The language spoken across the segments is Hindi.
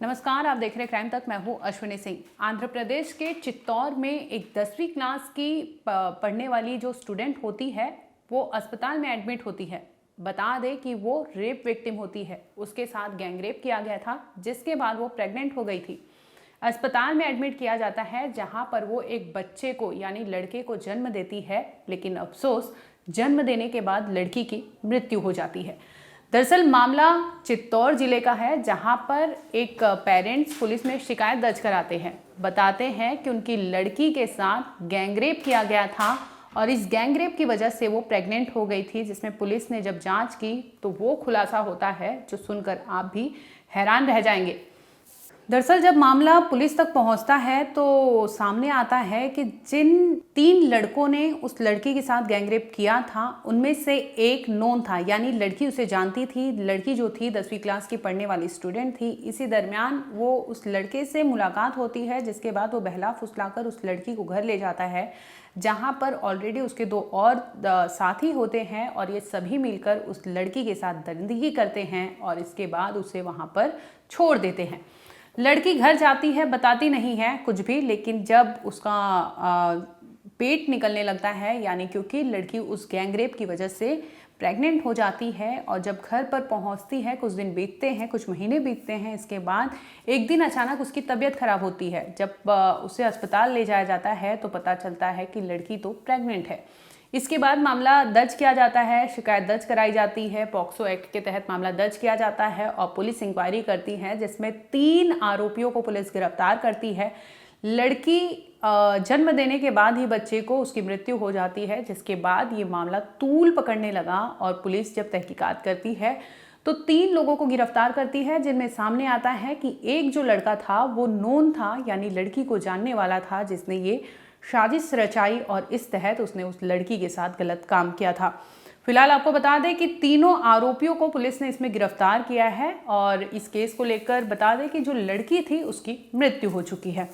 नमस्कार, आप देख रहे हैं क्राइम तक। मैं हूं अश्विनी सिंह। आंध्र प्रदेश के चित्तौड़ में एक 10वीं क्लास की पढ़ने वाली जो स्टूडेंट होती है वो अस्पताल में एडमिट होती है। बता दें कि वो रेप विक्टिम होती है। उसके साथ गैंग रेप किया गया था, जिसके बाद वो प्रेग्नेंट हो गई थी। अस्पताल में एडमिट किया जाता है, जहां पर वो एक बच्चे को यानी लड़के को जन्म देती है, लेकिन अफसोस जन्म देने के बाद लड़की की मृत्यु हो जाती है। दरअसल मामला चित्तौड़ जिले का है, जहां पर एक पेरेंट्स पुलिस में शिकायत दर्ज कराते हैं। बताते हैं कि उनकी लड़की के साथ गैंगरेप किया गया था और इस गैंगरेप की वजह से वो प्रेग्नेंट हो गई थी, जिसमें पुलिस ने जब जांच की तो वो खुलासा होता है जो सुनकर आप भी हैरान रह जाएंगे। दरअसल जब मामला पुलिस तक पहुंचता है तो सामने आता है कि जिन 3 लड़कों ने उस लड़की के साथ गैंगरेप किया था, उनमें से एक नोन था, यानी लड़की उसे जानती थी। लड़की जो थी 10वीं क्लास की पढ़ने वाली स्टूडेंट थी। इसी दरमियान वो उस लड़के से मुलाकात होती है, जिसके बाद वो बहला फुसलाकर उस लड़की को घर ले जाता है, जहां पर ऑलरेडी उसके 2 और साथी होते हैं और ये सभी मिलकर उस लड़की के साथ दरिंदगी करते हैं और इसके बाद उसे वहां पर छोड़ देते हैं। लड़की घर जाती है, बताती नहीं है कुछ भी, लेकिन जब उसका पेट निकलने लगता है, यानी क्योंकि लड़की उस गैंगरेप की वजह से प्रेग्नेंट हो जाती है और जब घर पर पहुंचती है, कुछ दिन बीतते हैं, कुछ महीने बीतते हैं। इसके बाद एक दिन अचानक उसकी तबीयत खराब होती है। जब उसे अस्पताल ले जाया जाता है तो पता चलता है कि लड़की तो प्रेग्नेंट है। इसके बाद मामला दर्ज किया जाता है, शिकायत दर्ज कराई जाती है। पॉक्सो एक्ट के तहत मामला दर्ज किया जाता है और पुलिस इंक्वायरी करती है, जिसमें 3 आरोपियों को पुलिस गिरफ्तार करती है। लड़की जन्म देने के बाद ही बच्चे को उसकी मृत्यु हो जाती है, जिसके बाद ये मामला तूल पकड़ने लगा और पुलिस जब तहकीकात करती है तो 3 लोगों को गिरफ्तार करती है, जिनमें सामने आता है कि एक जो लड़का था वो नोन था, यानी लड़की को जानने वाला था, जिसने ये साजिश रचाई और इस तहत उसने उस लड़की के साथ गलत काम किया था। फिलहाल आपको बता दें कि तीनों आरोपियों को पुलिस ने इसमें गिरफ्तार किया है और इस केस को लेकर बता दें कि जो लड़की थी उसकी मृत्यु हो चुकी है।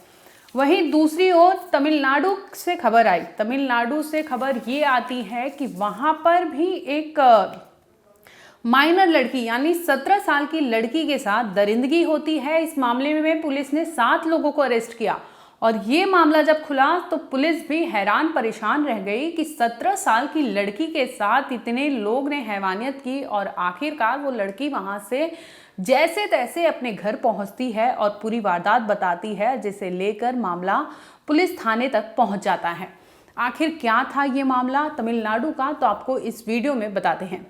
वहीं दूसरी ओर तमिलनाडु से खबर आई। तमिलनाडु से खबर ये आती है कि वहां पर भी एक माइनर लड़की यानी 17 साल की लड़की के साथ दरिंदगी होती है। इस मामले में पुलिस ने 7 लोगों को अरेस्ट किया और ये मामला जब खुला तो पुलिस भी हैरान परेशान रह गई कि 17 साल की लड़की के साथ इतने लोग ने हैवानियत की और आखिरकार वो लड़की वहां से जैसे तैसे अपने घर पहुंचती है और पूरी वारदात बताती है, जिसे लेकर मामला पुलिस थाने तक पहुंच जाता है। आखिर क्या था ये मामला तमिलनाडु का, तो आपको इस वीडियो में बताते हैं।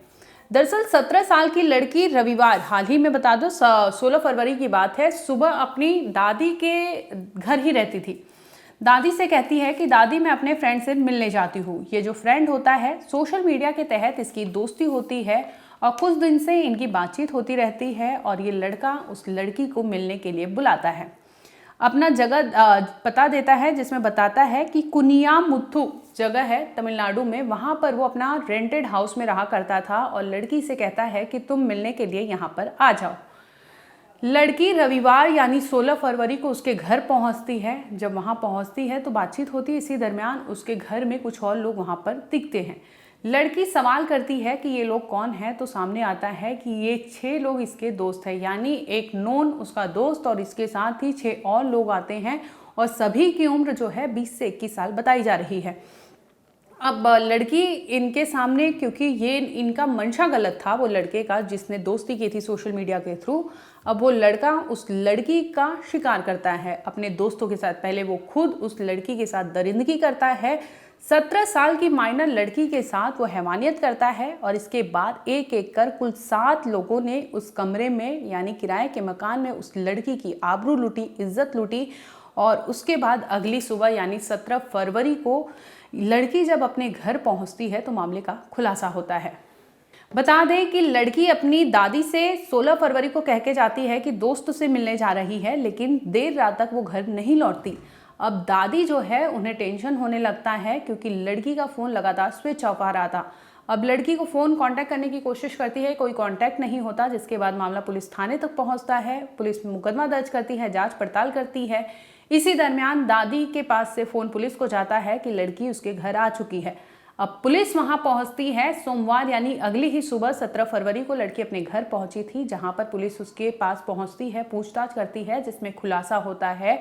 दरअसल 17 साल की लड़की रविवार, हाल ही में बता दो 16 फरवरी की बात है, सुबह अपनी दादी के घर ही रहती थी। दादी से कहती है कि दादी मैं अपने फ्रेंड से मिलने जाती हूँ। ये जो फ्रेंड होता है, सोशल मीडिया के तहत इसकी दोस्ती होती है और कुछ दिन से इनकी बातचीत होती रहती है और ये लड़का उस लड़की को मिलने के लिए बुलाता है। अपना जगह पता देता है, जिसमें बताता है कि कुनियामुथु जगह है तमिलनाडु में, वहां पर वो अपना रेंटेड हाउस में रहा करता था और लड़की से कहता है कि तुम मिलने के लिए यहाँ पर आ जाओ। लड़की रविवार यानी 16 फरवरी को उसके घर पहुंचती है। जब वहां पहुंचती है तो बातचीत होती है। इसी दरमियान उसके घर में कुछ और लोग वहां पर दिखते हैं। लड़की सवाल करती है कि ये लोग कौन हैं, तो सामने आता है कि ये 6 लोग इसके दोस्त हैं, यानी एक नोन उसका दोस्त और इसके साथ ही 6 और लोग आते हैं और सभी की उम्र जो है 20 से 21 साल बताई जा रही है। अब लड़की इनके सामने, क्योंकि ये इनका मंशा गलत था वो लड़के का जिसने दोस्ती की थी सोशल मीडिया के थ्रू, अब वो लड़का उस लड़की का शिकार करता है अपने दोस्तों के साथ। पहले वो खुद उस लड़की के साथ दरिंदगी करता है, 17 साल की माइनर लड़की के साथ वो हैवानियत करता है और इसके बाद एक एक कर कुल 7 लोगों ने उस कमरे में यानी किराए के मकान में उस लड़की की आबरू लूटी, इज्जत लूटी। और उसके बाद अगली सुबह यानी 17 फरवरी को लड़की जब अपने घर पहुंचती है तो मामले का खुलासा होता है। बता दें कि लड़की अपनी दादी से 16 फरवरी को कह के जाती है कि दोस्त से मिलने जा रही है, लेकिन देर रात तक वो घर नहीं लौटती। अब दादी जो है उन्हें टेंशन होने लगता है, क्योंकि लड़की का फ़ोन लगातार स्विच ऑफ आ रहा था। अब लड़की को फ़ोन कांटेक्ट करने की कोशिश करती है, कोई कांटेक्ट नहीं होता, जिसके बाद मामला पुलिस थाने तक पहुंचता है। पुलिस मुकदमा दर्ज करती है, जांच पड़ताल करती है। इसी दरमियान दादी के पास से फ़ोन पुलिस को जाता है कि लड़की उसके घर आ चुकी है। अब पुलिस वहां पहुंचती है सोमवार यानी अगली ही सुबह 17 फरवरी को लड़की अपने घर पहुंची थी, जहां पर पुलिस उसके पास पहुंचती है, पूछताछ करती है, जिसमें खुलासा होता है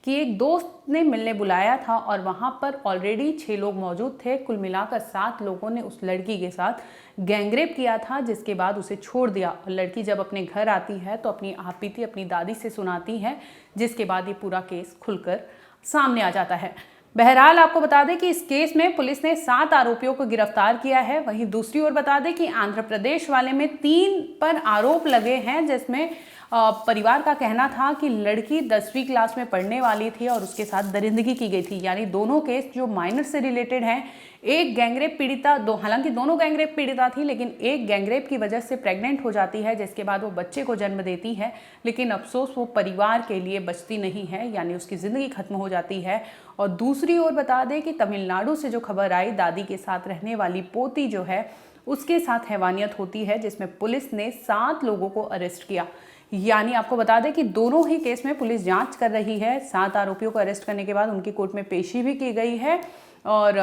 कि एक दोस्त ने मिलने बुलाया था और वहां पर ऑलरेडी 6 लोग मौजूद थे। कुल मिलाकर 7 लोगों ने उस लड़की के साथ गैंगरेप किया था, जिसके बाद उसे छोड़ दिया। और लड़की जब अपने घर आती है तो अपनी आप बीती अपनी दादी से सुनाती है, जिसके बाद ये पूरा केस खुलकर सामने आ जाता है। बहरहाल आपको बता दें कि इस केस में पुलिस ने 7 आरोपियों को गिरफ्तार किया है। वहीं दूसरी ओर बता दें कि आंध्र प्रदेश वाले में 3 पर आरोप लगे हैं, जिसमें परिवार का कहना था कि लड़की 10वीं क्लास में पढ़ने वाली थी और उसके साथ दरिंदगी की गई थी। यानी दोनों केस जो माइनर से रिलेटेड हैं, एक गैंगरेप पीड़िता हालांकि दोनों गैंगरेप पीड़िता थी, लेकिन एक गैंगरेप की वजह से प्रेग्नेंट हो जाती है, जिसके बाद वो बच्चे को जन्म देती है। लेकिन अफसोस वो परिवार के लिए बचती नहीं है, यानी उसकी ज़िंदगी खत्म हो जाती है। और दूसरी ओर बता दें कि तमिलनाडु से जो खबर आई, दादी के साथ रहने वाली पोती जो है उसके साथ हैवानियत होती है, जिसमें पुलिस ने 7 लोगों को अरेस्ट किया। यानी आपको बता दें कि दोनों ही केस में पुलिस जांच कर रही है। 7 आरोपियों को अरेस्ट करने के बाद उनकी कोर्ट में पेशी भी की गई है और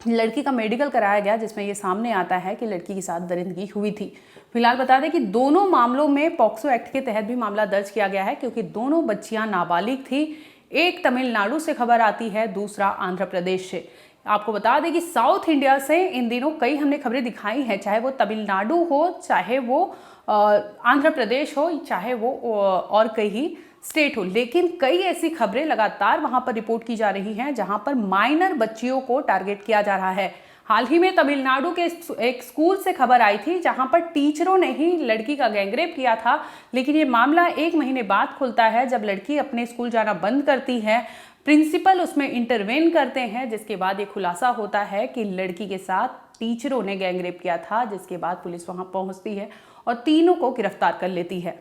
लड़की का मेडिकल कराया गया, जिसमें ये सामने आता है कि लड़की के साथ दरिंदगी हुई थी। फिलहाल बता दें कि दोनों मामलों में पॉक्सो एक्ट के तहत भी मामला दर्ज किया गया है, क्योंकि दोनों बच्चियां नाबालिग थी। एक तमिलनाडु से खबर आती है, दूसरा आंध्र प्रदेश से। आपको बता दें कि साउथ इंडिया से इन दिनों कई हमने खबरें दिखाई हैं, चाहे वो तमिलनाडु हो, चाहे वो आंध्र प्रदेश हो, चाहे वो और कई स्टेट हो, लेकिन कई ऐसी खबरें लगातार वहां पर रिपोर्ट की जा रही हैं जहां पर माइनर बच्चियों को टारगेट किया जा रहा है। हाल ही में तमिलनाडु के एक स्कूल से खबर आई थी, जहां पर टीचरों ने ही लड़की का गैंगरेप किया था। लेकिन ये मामला 1 महीने बाद खुलता है, जब लड़की अपने स्कूल जाना बंद करती है। प्रिंसिपल उसमें इंटरवेन करते हैं, जिसके बाद ये खुलासा होता है कि लड़की के साथ टीचरों ने गैंगरेप किया था, जिसके बाद पुलिस वहां पहुंचती है और तीनों को गिरफ्तार कर लेती है।